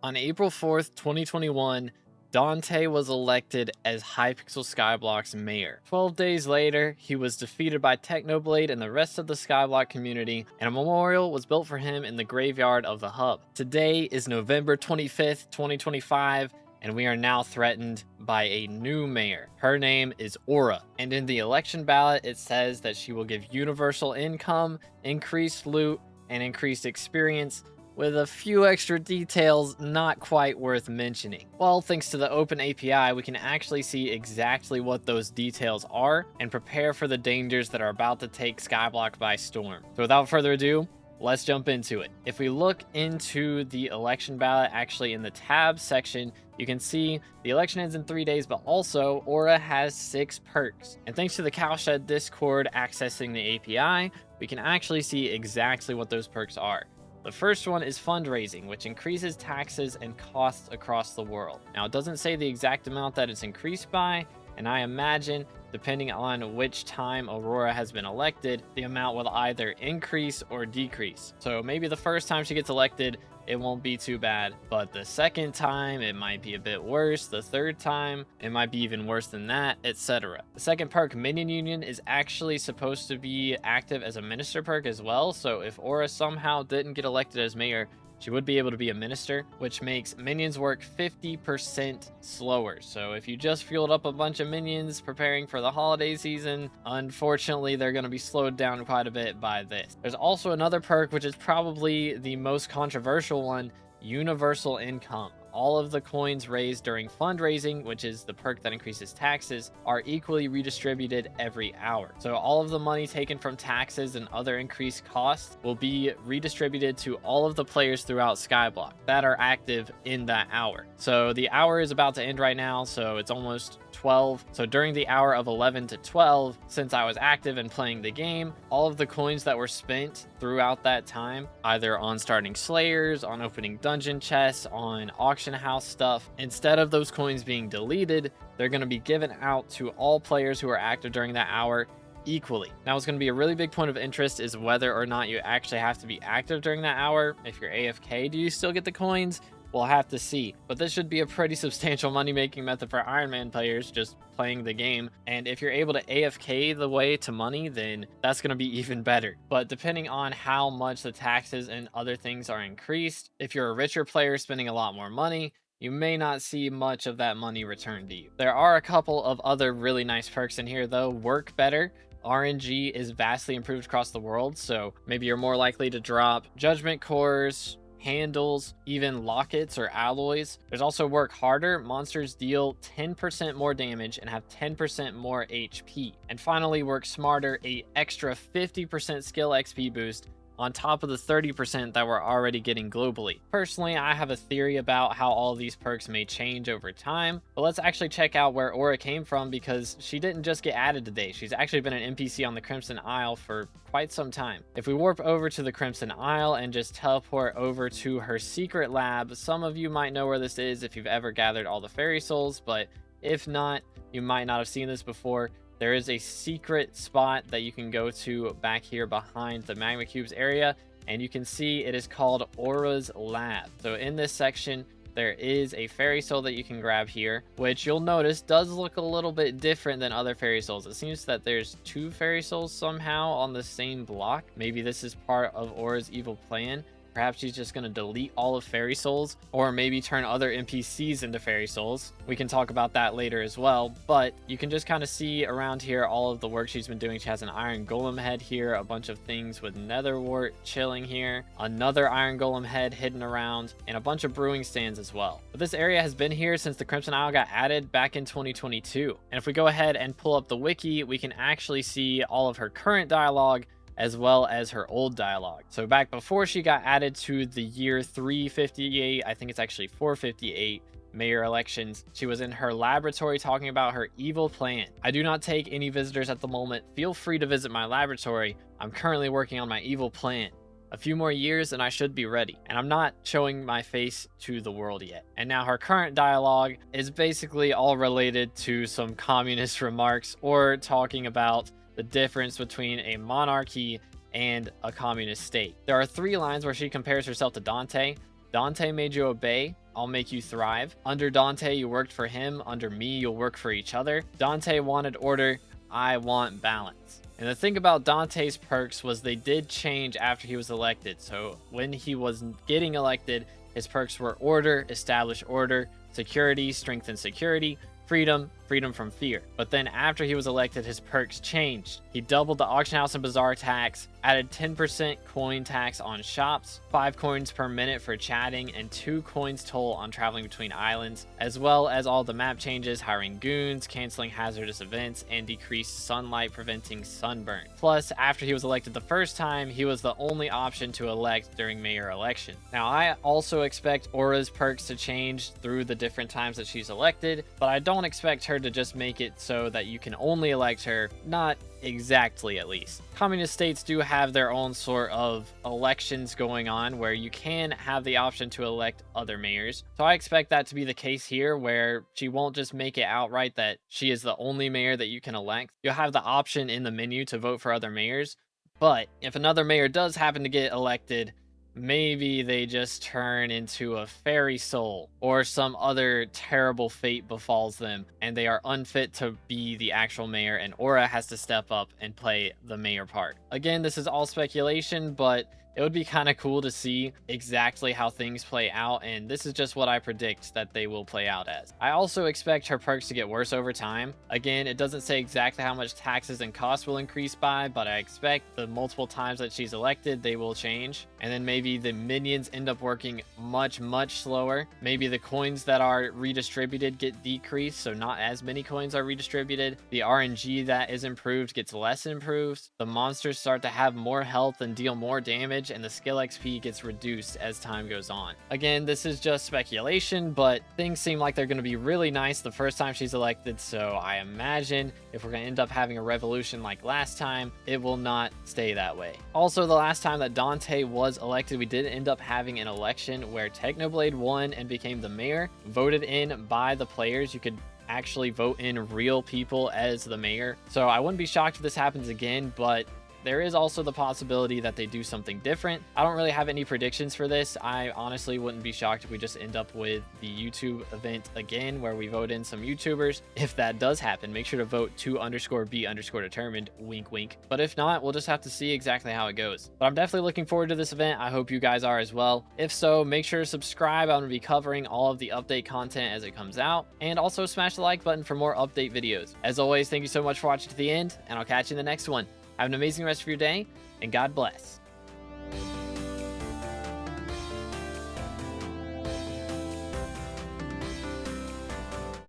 On April 4th, 2021, Dante was elected as Hypixel SkyBlock's mayor. 12 days later, he was defeated by Technoblade and the rest of the SkyBlock community, and a memorial was built for him in the graveyard of the hub. Today is November 25th, 2025, and we are now threatened by a new mayor. Her name is Aura, and in the election ballot, it says that she will give universal income, increased loot, and increased experience, with a few extra details not quite worth mentioning. Well, thanks to the open API, we can actually see exactly what those details are and prepare for the dangers that are about to take Skyblock by storm. So without further ado, let's jump into it. If we look into the election ballot, actually in the tabs section, you can see the election ends in 3 days, but also Aura has 6 perks. And thanks to the Cowshed Discord accessing the API, we can actually see exactly what those perks are. The first one is fundraising, which increases taxes and costs across the world. Now, it doesn't say the exact amount that it's increased by, and I imagine, depending on which time Aurora has been elected, the amount will either increase or decrease. So maybe the first time she gets elected, it won't be too bad, but the second time it might be a bit worse, the third time it might be even worse than that, etc. The second perk, Minion Union, is actually supposed to be active as a minister perk as well, so if Aura somehow didn't get elected as mayor, she would be able to be a minister, which makes minions work 50% slower. So if you just fueled up a bunch of minions preparing for the holiday season, unfortunately, they're going to be slowed down quite a bit by this. There's also another perk, which is probably the most controversial one, universal income. All of the coins raised during fundraising, which is the perk that increases taxes, are equally redistributed every hour. So all of the money taken from taxes and other increased costs will be redistributed to all of the players throughout Skyblock that are active in that hour. So the hour is about to end right now, so it's almost 12. So during the hour of 11 to 12, since I was active and playing the game, all of the coins that were spent throughout that time, either on starting slayers, on opening dungeon chests, on auction house stuff, instead of those coins being deleted, they're going to be given out to all players who are active during that hour equally. Now, what's going to be a really big point of interest is whether or not you actually have to be active during that hour. If you're AFK, do you still get the coins? We'll have to see, but this should be a pretty substantial money-making method for Iron Man players just playing the game. And if you're able to AFK the way to money, then that's going to be even better. But depending on how much the taxes and other things are increased, if you're a richer player spending a lot more money, you may not see much of that money returned to you. There are a couple of other really nice perks in here though. Work better. RNG is vastly improved across the world, so maybe you're more likely to drop judgment cores, handles, even lockets or alloys. There's also work harder. Monsters deal 10% more damage and have 10% more HP. And finally, work smarter, a extra 50% skill XP boost on top of the 30% that we're already getting globally. Personally, I have a theory about how all these perks may change over time, but let's actually check out where Aura came from, because she didn't just get added today. She's actually been an NPC on the Crimson Isle for quite some time. If we warp over to the Crimson Isle and just teleport over to her secret lab, some of you might know where this is if you've ever gathered all the fairy souls, but if not, you might not have seen this before. There is a secret spot that you can go to back here behind the magma cubes area, and you can see it is called Aura's Lab. So in this section, there is a fairy soul that you can grab here, which you'll notice does look a little bit different than other fairy souls. It seems that there's 2 fairy souls somehow on the same block. Maybe this is part of Aura's evil plan. Perhaps she's just going to delete all of fairy souls, or maybe turn other NPCs into fairy souls. We can talk about that later as well, but you can just kind of see around here all of the work she's been doing. She has an iron golem head here, a bunch of things with nether wart chilling here, another iron golem head hidden around, and a bunch of brewing stands as well. But this area has been here since the Crimson Isle got added back in 2022. And if we go ahead and pull up the wiki, we can actually see all of her current dialogue as well as her old dialogue. So back before she got added to the year 358, I think it's actually 458 mayor elections, she was in her laboratory talking about her evil plan. I do not take any visitors at the moment. Feel free to visit my laboratory. I'm currently working on my evil plan. A few more years and I should be ready. And I'm not showing my face to the world yet. And now her current dialogue is basically all related to some communist remarks, or talking about the difference between a monarchy and a communist state. There are 3 lines where she compares herself to Dante. Dante made you obey, I'll make you thrive. Under Dante, you worked for him. Under me, you'll work for each other. Dante wanted order, I want balance. And the thing about Dante's perks was they did change after he was elected. So when he was getting elected, his perks were order, establish order, security, strength and security, freedom, freedom from fear. But then after he was elected, his perks changed. He doubled the auction house and bazaar tax, added 10% coin tax on shops, 5 coins per minute for chatting, and 2 coins toll on traveling between islands, as well as all the map changes, hiring goons, canceling hazardous events, and decreased sunlight preventing sunburn. Plus, after he was elected the first time, he was the only option to elect during mayor election. Now, I also expect Aura's perks to change through the different times that she's elected, but I don't expect her to just make it so that you can only elect her, not exactly at least. Communist states do have their own sort of elections going on where you can have the option to elect other mayors. So I expect that to be the case here, where she won't just make it outright that she is the only mayor that you can elect. You'll have the option in the menu to vote for other mayors, but if another mayor does happen to get elected, maybe they just turn into a fairy soul or some other terrible fate befalls them and they are unfit to be the actual mayor, and Aura has to step up and play the mayor part. Again, this is all speculation, but it would be kind of cool to see exactly how things play out, and this is just what I predict that they will play out as. I also expect her perks to get worse over time. Again, it doesn't say exactly how much taxes and costs will increase by, but I expect the multiple times that she's elected, they will change. And then maybe the minions end up working much slower. Maybe the coins that are redistributed get decreased, so not as many coins are redistributed. The RNG that is improved gets less improved. The monsters start to have more health and deal more damage, and the skill XP gets reduced as time goes on. Again, this is just speculation, but things seem like they're going to be really nice the first time she's elected, so I imagine if we're going to end up having a revolution like last time, it will not stay that way. Also, the last time that Dante was elected, we did end up having an election where Technoblade won and became the mayor, voted in by the players. You could actually vote in real people as the mayor, so I wouldn't be shocked if this happens again, but there is also the possibility that they do something different. I don't really have any predictions for this. I honestly wouldn't be shocked if we just end up with the YouTube event again, where we vote in some YouTubers. If that does happen, make sure to vote 2_B_determined, wink wink. But if not, we'll just have to see exactly how it goes. But I'm definitely looking forward to this event. I hope you guys are as well. If so, make sure to subscribe. I'm going to be covering all of the update content as it comes out. And also smash the like button for more update videos. As always, thank you so much for watching to the end, and I'll catch you in the next one. Have an amazing rest of your day, and God bless.